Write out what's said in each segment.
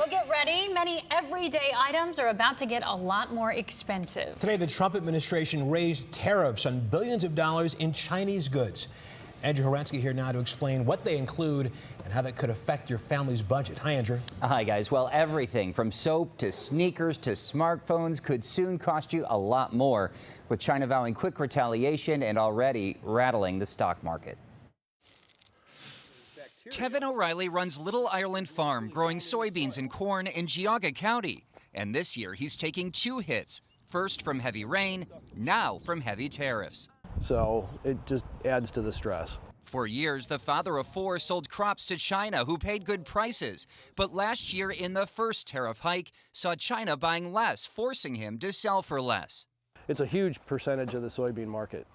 Well, get ready. Many everyday items are about to get a lot more expensive. Today, the Trump administration raised tariffs on billions of dollars in Chinese goods. Andrew Horansky here now to explain what they include and how that could affect your family's budget. Hi, Andrew. Hi, guys. Well, everything from soap to sneakers to smartphones could soon cost you a lot more, with China vowing quick retaliation and already rattling the stock market. Kevin O'Reilly runs Little Ireland Farm, growing soybeans and corn in Geauga County. And this year, he's taking two hits, first from heavy rain, now from heavy tariffs. So it just adds to the stress. For years, the father of four sold crops to China, who paid good prices. But last year, in the first tariff hike, saw China buying less, forcing him to sell for less. It's a huge percentage of the soybean market.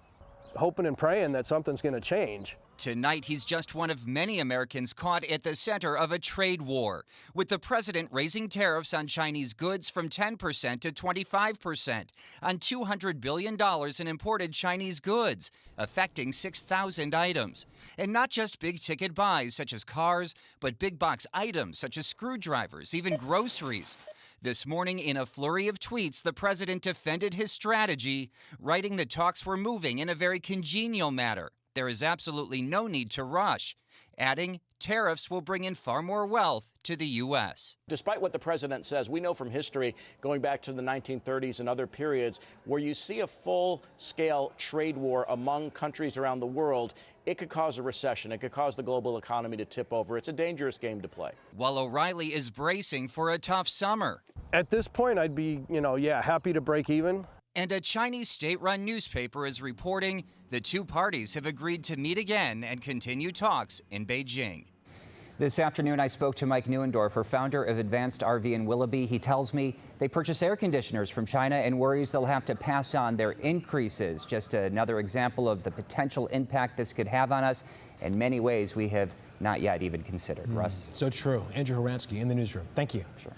Hoping and praying that something's going to change. Tonight, he's just one of many Americans caught at the center of a trade war, with the president raising tariffs on Chinese goods from 10% to 25%, on $200 billion in imported Chinese goods, affecting 6,000 items. And not just big-ticket buys such as cars, but big-box items such as screwdrivers, even groceries. This morning, in a flurry of tweets, the president defended his strategy, writing the talks were moving in a very congenial manner. There is absolutely no need to rush, adding tariffs will bring in far more wealth to the U.S. Despite what the president says, we know from history, going back to the 1930s and other periods, where you see a full-scale trade war among countries around the world, it could cause a recession. It could cause the global economy to tip over. It's a dangerous game to play. While O'Reilly is bracing for a tough summer. At this point, I'd be, happy to break even. And a Chinese state-run newspaper is reporting the two parties have agreed to meet again and continue talks in Beijing. This afternoon, I spoke to Mike Neuendorfer, founder of Advanced RV in Willoughby. He tells me they purchase air conditioners from China and worries they'll have to pass on their increases. Just another example of the potential impact this could have on us in many ways we have not yet even considered. Russ? So true. Andrew Horansky in the newsroom. Thank you. Sure.